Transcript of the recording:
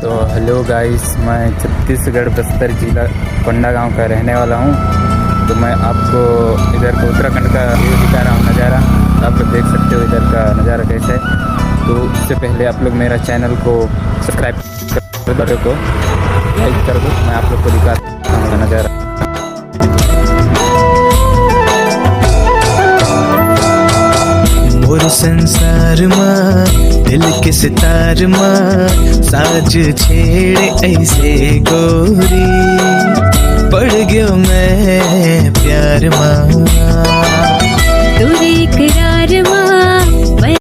तो hello guys, मैं छत्तीसगढ़ बस्तर जिला कोंडागांव का रहने वाला हूँ। तो मैं आपको इधर का उत्तराखंड का व्यू दिखा रहा हूँ, नज़ारा। आप लोग देख सकते हो इधर का नज़ारा कैसा है। तो उससे पहले आप लोग मेरा चैनल को सब्सक्राइब कर दो, लाइक कर दो। मैं आप लोग को दिखाता हूँ नज़ारा। मोर संसार माँ दिल के सितार माँ साज छेड़े ऐसे गोरी पड़ गयो मैं प्यार माँ तोरे करार माँ